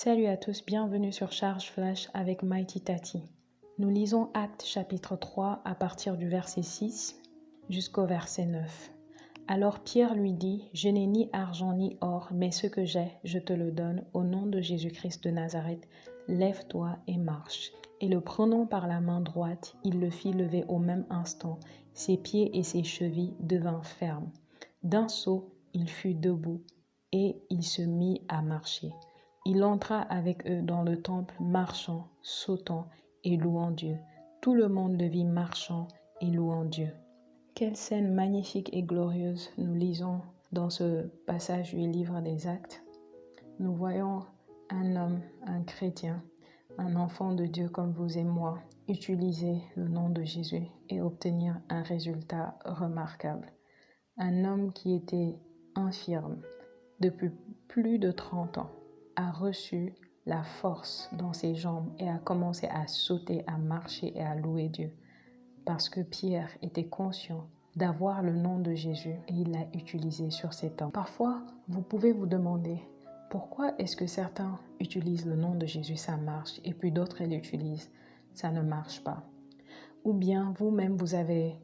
Salut à tous, bienvenue sur Charge Flash avec Mighty Tati. Nous lisons Actes chapitre 3 à partir du verset 6 jusqu'au verset 9. Alors Pierre lui dit, « Je n'ai ni argent ni or, mais ce que j'ai, je te le donne, au nom de Jésus-Christ de Nazareth. Lève-toi et marche. » Et le prenant par la main droite, il le fit lever au même instant. Ses pieds et ses chevilles devinrent fermes. D'un saut, il fut debout et il se mit à marcher. Il entra avec eux dans le temple, marchant, sautant et louant Dieu. Tout le monde le vit marchant et louant Dieu. Quelle scène magnifique et glorieuse nous lisons dans ce passage du livre des Actes. Nous voyons un homme, un chrétien, un enfant de Dieu comme vous et moi, utiliser le nom de Jésus et obtenir un résultat remarquable. Un homme qui était infirme depuis plus de 30 ans a reçu la force dans ses jambes et a commencé à sauter, à marcher et à louer Dieu. Parce que Pierre était conscient d'avoir le nom de Jésus et il l'a utilisé sur cet homme. Parfois, vous pouvez vous demander pourquoi est-ce que certains utilisent le nom de Jésus, ça marche, et puis d'autres l'utilisent, ça ne marche pas. Ou bien vous-même, vous avez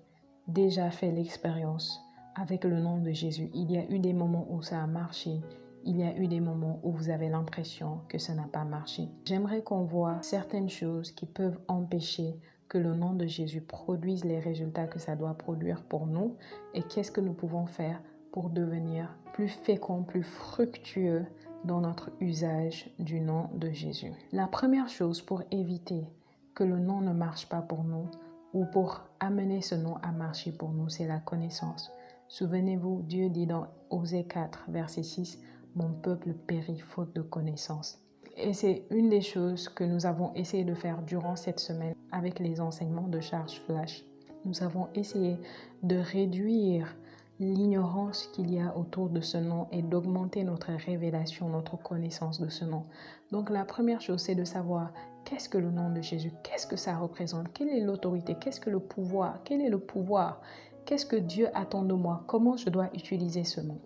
déjà fait l'expérience avec le nom de Jésus. Il y a eu des moments où ça a marché. Il y a eu des moments où vous avez l'impression que ça n'a pas marché. J'aimerais qu'on voit certaines choses qui peuvent empêcher que le nom de Jésus produise les résultats que ça doit produire pour nous et qu'est-ce que nous pouvons faire pour devenir plus féconds, plus fructueux dans notre usage du nom de Jésus. La première chose pour éviter que le nom ne marche pas pour nous ou pour amener ce nom à marcher pour nous, c'est la connaissance. Souvenez-vous, Dieu dit dans Osée 4, verset 6, « Mon peuple périt faute de connaissance ». Et c'est une des choses que nous avons essayé de faire durant cette semaine avec les enseignements de Charge Flash. Nous avons essayé de réduire l'ignorance qu'il y a autour de ce nom et d'augmenter notre révélation, notre connaissance de ce nom. Donc la première chose, c'est de savoir qu'est-ce que le nom de Jésus, qu'est-ce que ça représente, quelle est l'autorité, qu'est-ce que le pouvoir, quel est le pouvoir, qu'est-ce que Dieu attend de moi, comment je dois utiliser ce nom.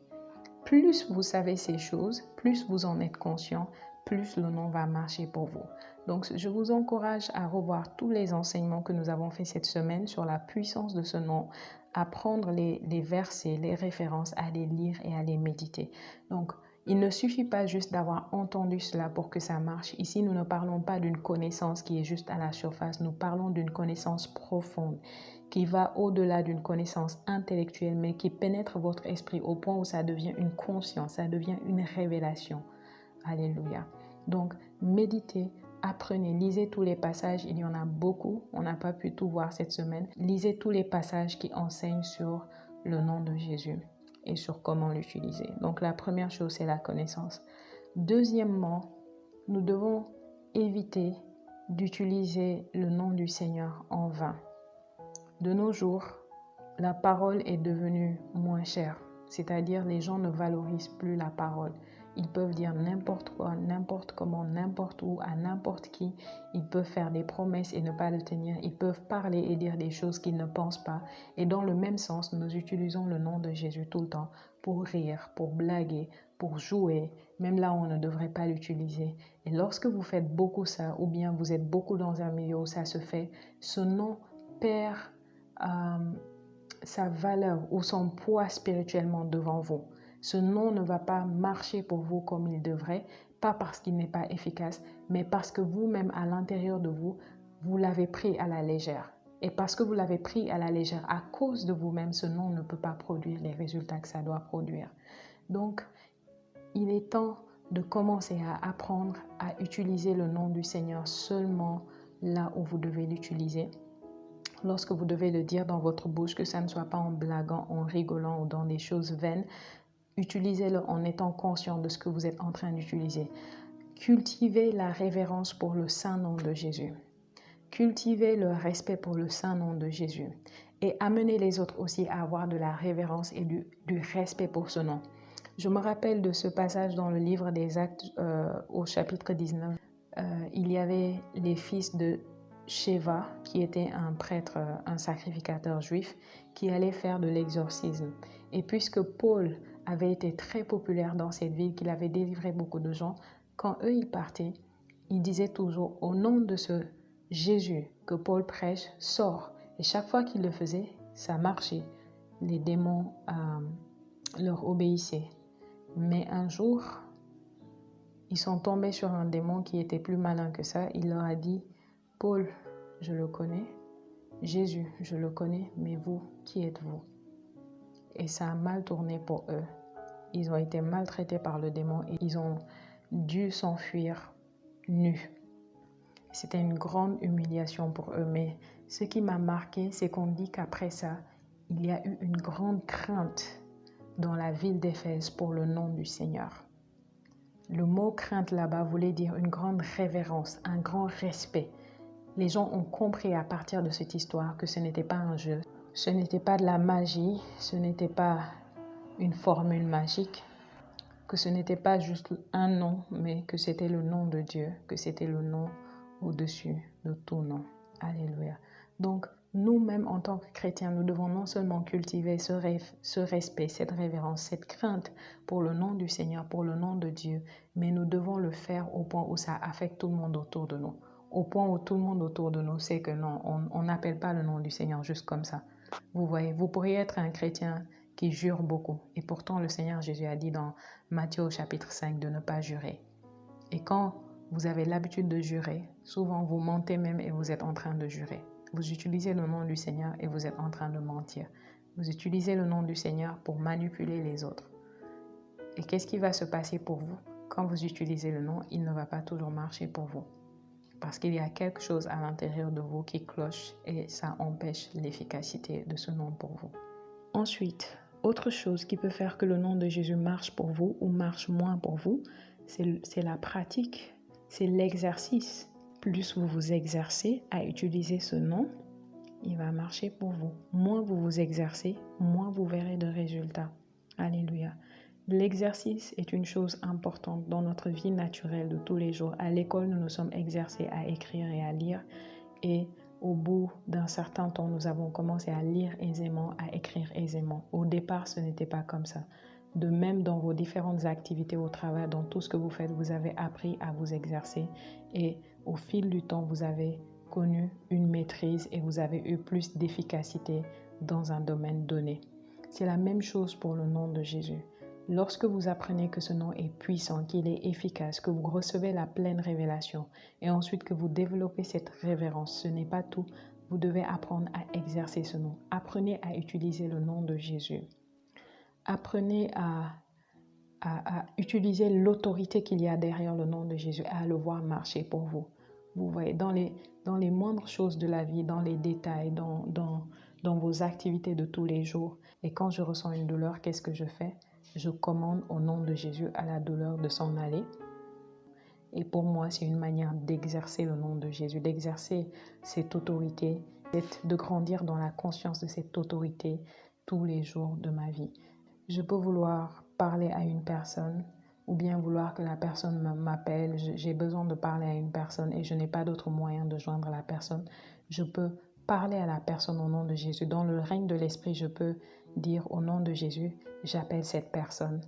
Plus vous savez ces choses, plus vous en êtes conscient, plus le nom va marcher pour vous. Donc, je vous encourage à revoir tous les enseignements que nous avons fait cette semaine sur la puissance de ce nom, à prendre les versets, les références, à les lire et à les méditer. Donc, il ne suffit pas juste d'avoir entendu cela pour que ça marche. Ici, nous ne parlons pas d'une connaissance qui est juste à la surface. Nous parlons d'une connaissance profonde qui va au-delà d'une connaissance intellectuelle, mais qui pénètre votre esprit au point où ça devient une conscience, ça devient une révélation. Alléluia. Donc, méditez, apprenez, lisez tous les passages. Il y en a beaucoup. On n'a pas pu tout voir cette semaine. Lisez tous les passages qui enseignent sur le nom de Jésus et sur comment l'utiliser. Donc, la première chose, c'est la connaissance. Deuxièmement, nous devons éviter d'utiliser le nom du Seigneur en vain. De nos jours, la parole est devenue moins chère, c'est-à-dire les gens ne valorisent plus la parole. Ils peuvent dire n'importe quoi, n'importe comment, n'importe où, à n'importe qui. Ils peuvent faire des promesses et ne pas le tenir. Ils peuvent parler et dire des choses qu'ils ne pensent pas. Et dans le même sens, nous utilisons le nom de Jésus tout le temps pour rire, pour blaguer, pour jouer, même là où on ne devrait pas l'utiliser. Et lorsque vous faites beaucoup ça, ou bien vous êtes beaucoup dans un milieu où ça se fait, ce nom perd sa valeur ou son poids spirituellement devant vous. Ce nom ne va pas marcher pour vous comme il devrait, pas parce qu'il n'est pas efficace, mais parce que vous-même à l'intérieur de vous, vous l'avez pris à la légère. Et parce que vous l'avez pris à la légère, à cause de vous-même, ce nom ne peut pas produire les résultats que ça doit produire. Donc, il est temps de commencer à apprendre à utiliser le nom du Seigneur seulement là où vous devez l'utiliser. Lorsque vous devez le dire dans votre bouche, que ça ne soit pas en blaguant, en rigolant ou dans des choses vaines, utilisez-le en étant conscient de ce que vous êtes en train d'utiliser. Cultivez la révérence pour le saint nom de Jésus. Cultivez le respect pour le saint nom de Jésus. Et amenez les autres aussi à avoir de la révérence et du respect pour ce nom. Je me rappelle de ce passage dans le livre des Actes au chapitre 19. Il y avait les fils de Sheva, qui était un prêtre, un sacrificateur juif, qui allait faire de l'exorcisme. Et puisque Paul avait été très populaire dans cette ville, qu'il avait délivré beaucoup de gens, quand eux, ils partaient, ils disaient toujours, au nom de ce Jésus que Paul prêche, sort. Et chaque fois qu'il le faisait, ça marchait. Les démons leur obéissaient. Mais un jour, ils sont tombés sur un démon qui était plus malin que ça. Il leur a dit, Paul, je le connais. Jésus, je le connais, mais vous, qui êtes-vous? Et ça a mal tourné pour eux. Ils ont été maltraités par le démon et ils ont dû s'enfuir nus. C'était une grande humiliation pour eux. Mais ce qui m'a marqué, c'est qu'on dit qu'après ça, il y a eu une grande crainte dans la ville d'Éphèse pour le nom du Seigneur. Le mot crainte là-bas voulait dire une grande révérence, un grand respect. Les gens ont compris à partir de cette histoire que ce n'était pas un jeu, ce n'était pas de la magie, ce n'était pas une formule magique, que ce n'était pas juste un nom, mais que c'était le nom de Dieu, que c'était le nom au-dessus de tout nom. Alléluia. Donc, nous-mêmes, en tant que chrétiens, nous devons non seulement cultiver ce respect, cette révérence, cette crainte pour le nom du Seigneur, pour le nom de Dieu, mais nous devons le faire au point où ça affecte tout le monde autour de nous. Au point où tout le monde autour de nous sait que non, on n'appelle pas le nom du Seigneur juste comme ça. Vous voyez, vous pourriez être un chrétien qui jure beaucoup. Et pourtant, le Seigneur Jésus a dit dans Matthieu au chapitre 5 de ne pas jurer. Et quand vous avez l'habitude de jurer, souvent vous mentez même et vous êtes en train de jurer. Vous utilisez le nom du Seigneur et vous êtes en train de mentir. Vous utilisez le nom du Seigneur pour manipuler les autres. Et qu'est-ce qui va se passer pour vous? Quand vous utilisez le nom, il ne va pas toujours marcher pour vous. Parce qu'il y a quelque chose à l'intérieur de vous qui cloche et ça empêche l'efficacité de ce nom pour vous. Ensuite, autre chose qui peut faire que le nom de Jésus marche pour vous ou marche moins pour vous, c'est la pratique, c'est l'exercice. Plus vous vous exercez à utiliser ce nom, il va marcher pour vous. Moins vous vous exercez, moins vous verrez de résultats. Alléluia. L'exercice est une chose importante dans notre vie naturelle de tous les jours. À l'école, nous nous sommes exercés à écrire et à lire. Et au bout d'un certain temps, nous avons commencé à lire aisément, à écrire aisément. Au départ, ce n'était pas comme ça. De même, dans vos différentes activités au travail, dans tout ce que vous faites, vous avez appris à vous exercer. Et au fil du temps, vous avez connu une maîtrise et vous avez eu plus d'efficacité dans un domaine donné. C'est la même chose pour le nom de Jésus. Lorsque vous apprenez que ce nom est puissant, qu'il est efficace, que vous recevez la pleine révélation et ensuite que vous développez cette révérence, ce n'est pas tout. Vous devez apprendre à exercer ce nom. Apprenez à utiliser le nom de Jésus. Apprenez à utiliser l'autorité qu'il y a derrière le nom de Jésus, à le voir marcher pour vous. Vous voyez, dans les moindres choses de la vie, dans les détails, dans vos activités de tous les jours. Et quand je ressens une douleur, qu'est-ce que je fais? Je commande au nom de Jésus à la douleur de s'en aller. Et pour moi, c'est une manière d'exercer le nom de Jésus, d'exercer cette autorité, de grandir dans la conscience de cette autorité tous les jours de ma vie. Je peux vouloir parler à une personne ou bien vouloir que la personne m'appelle. J'ai besoin de parler à une personne et je n'ai pas d'autre moyen de joindre la personne. Je peux parler à la personne au nom de Jésus. Dans le règne de l'Esprit, je peux dire au nom de Jésus, j'appelle cette personne.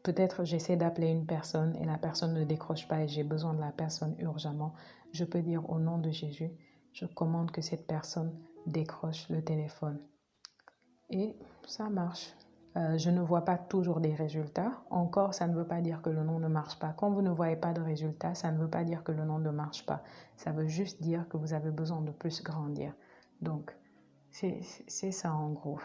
Peut-être j'essaie d'appeler une personne et la personne ne décroche pas et j'ai besoin de la personne urgemment. Je peux dire au nom de Jésus, je commande que cette personne décroche le téléphone. Et ça marche. Je ne vois pas toujours des résultats. Encore, ça ne veut pas dire que le nom ne marche pas. Quand vous ne voyez pas de résultats, ça ne veut pas dire que le nom ne marche pas. Ça veut juste dire que vous avez besoin de plus grandir. Donc, c'est ça en gros.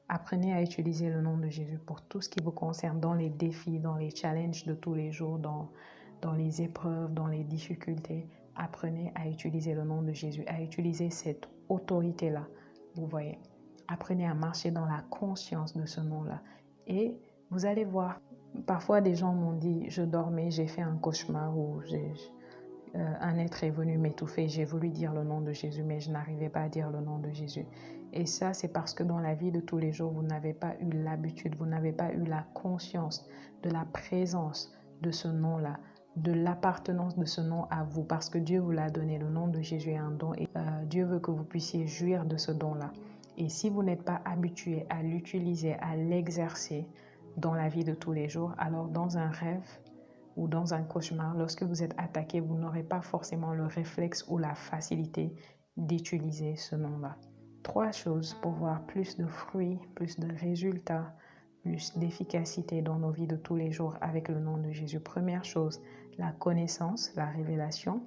Apprenez à utiliser le nom de Jésus pour tout ce qui vous concerne, dans les défis, dans les challenges de tous les jours, dans les épreuves, dans les difficultés. Apprenez à utiliser le nom de Jésus, à utiliser cette autorité-là. Vous voyez, apprenez à marcher dans la conscience de ce nom-là. Et vous allez voir, parfois des gens m'ont dit, je dormais, j'ai fait un cauchemar ou un être est venu m'étouffer. J'ai voulu dire le nom de Jésus, mais je n'arrivais pas à dire le nom de Jésus. Et ça, c'est parce que dans la vie de tous les jours, vous n'avez pas eu l'habitude, vous n'avez pas eu la conscience de la présence de ce nom-là, de l'appartenance de ce nom à vous, parce que Dieu vous l'a donné. Le nom de Jésus est un don et Dieu veut que vous puissiez jouir de ce don-là. Et si vous n'êtes pas habitué à l'utiliser, à l'exercer dans la vie de tous les jours, alors dans un rêve, ou dans un cauchemar, lorsque vous êtes attaqué, vous n'aurez pas forcément le réflexe ou la facilité d'utiliser ce nom-là. 3 choses pour voir plus de fruits, plus de résultats, plus d'efficacité dans nos vies de tous les jours avec le nom de Jésus. Première chose, la connaissance, la révélation.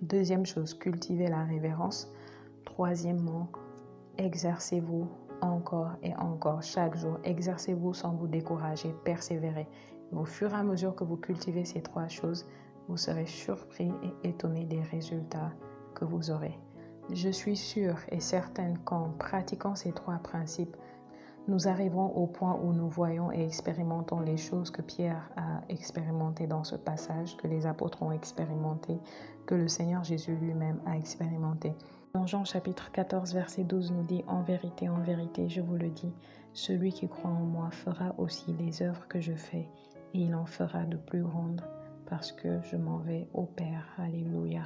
Deuxième chose, cultiver la révérence. Troisièmement, exercez-vous encore et encore chaque jour. Exercez-vous sans vous décourager, persévérez. Au fur et à mesure que vous cultivez ces 3 choses, vous serez surpris et étonné des résultats que vous aurez. Je suis sûre et certaine qu'en pratiquant ces 3 principes, nous arriverons au point où nous voyons et expérimentons les choses que Pierre a expérimentées dans ce passage, que les apôtres ont expérimentées, que le Seigneur Jésus lui-même a expérimenté. Dans Jean chapitre 14, verset 12 nous dit « En vérité, je vous le dis, celui qui croit en moi fera aussi les œuvres que je fais, et il en fera de plus grandes, parce que je m'en vais au Père. » Alléluia.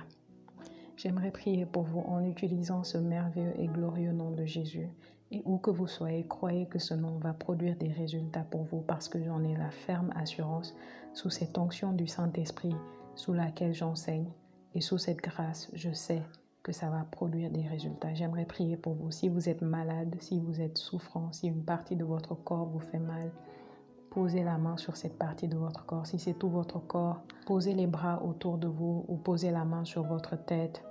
J'aimerais prier pour vous en utilisant ce merveilleux et glorieux nom de Jésus. Et où que vous soyez, croyez que ce nom va produire des résultats pour vous parce que j'en ai la ferme assurance sous cette onction du Saint-Esprit sous laquelle j'enseigne. Et sous cette grâce, je sais que ça va produire des résultats. J'aimerais prier pour vous. Si vous êtes malade, si vous êtes souffrant, si une partie de votre corps vous fait mal, posez la main sur cette partie de votre corps. Si c'est tout votre corps, posez les bras autour de vous ou posez la main sur votre tête.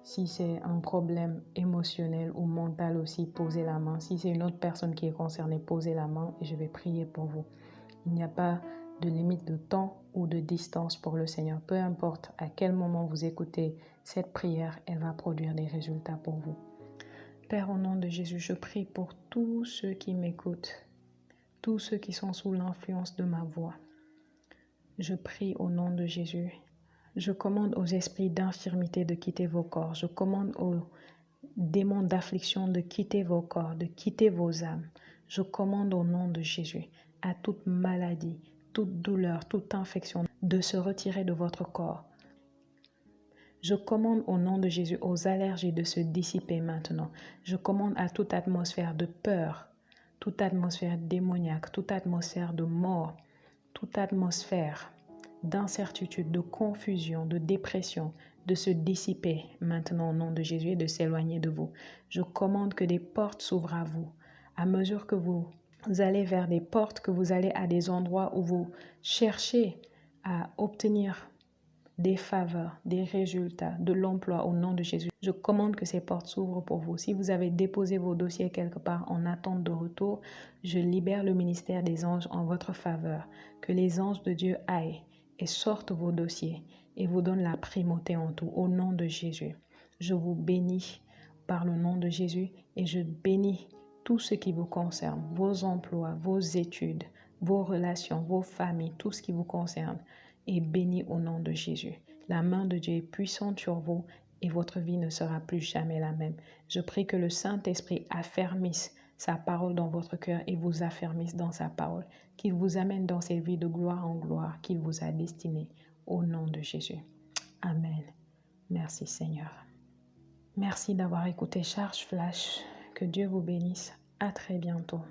Si c'est un problème émotionnel ou mental aussi, posez la main. Si c'est une autre personne qui est concernée, posez la main et je vais prier pour vous. Il n'y a pas de limite de temps ou de distance pour le Seigneur. Peu importe à quel moment vous écoutez cette prière, elle va produire des résultats pour vous. Père, au nom de Jésus, je prie pour tous ceux qui m'écoutent, tous ceux qui sont sous l'influence de ma voix. Je prie au nom de Jésus. Je commande aux esprits d'infirmité de quitter vos corps. Je commande aux démons d'affliction de quitter vos corps, de quitter vos âmes. Je commande au nom de Jésus à toute maladie, toute douleur, toute infection de se retirer de votre corps. Je commande au nom de Jésus aux allergies de se dissiper maintenant. Je commande à toute atmosphère de peur, toute atmosphère démoniaque, toute atmosphère de mort, toute atmosphère d'incertitude, de confusion, de dépression, de se dissiper maintenant au nom de Jésus et de s'éloigner de vous. Je commande que des portes s'ouvrent à vous. À mesure que vous allez vers des portes, que vous allez à des endroits où vous cherchez à obtenir des faveurs, des résultats, de l'emploi au nom de Jésus. Je commande que ces portes s'ouvrent pour vous. Si vous avez déposé vos dossiers quelque part en attente de retour, je libère le ministère des anges en votre faveur. Que les anges de Dieu aillent et sortent vos dossiers et vous donnent la primauté en tout au nom de Jésus. Je vous bénis par le nom de Jésus et je bénis tout ce qui vous concerne, vos emplois, vos études, vos relations, vos familles, tout ce qui vous concerne est béni au nom de Jésus. La main de Dieu est puissante sur vous et votre vie ne sera plus jamais la même. Je prie que le Saint-Esprit affermisse sa parole dans votre cœur et vous affermisse dans sa parole, qu'il vous amène dans cette vie de gloire en gloire qu'il vous a destinée au nom de Jésus. Amen. Merci Seigneur. Merci d'avoir écouté Charge Flash. Que Dieu vous bénisse. À très bientôt.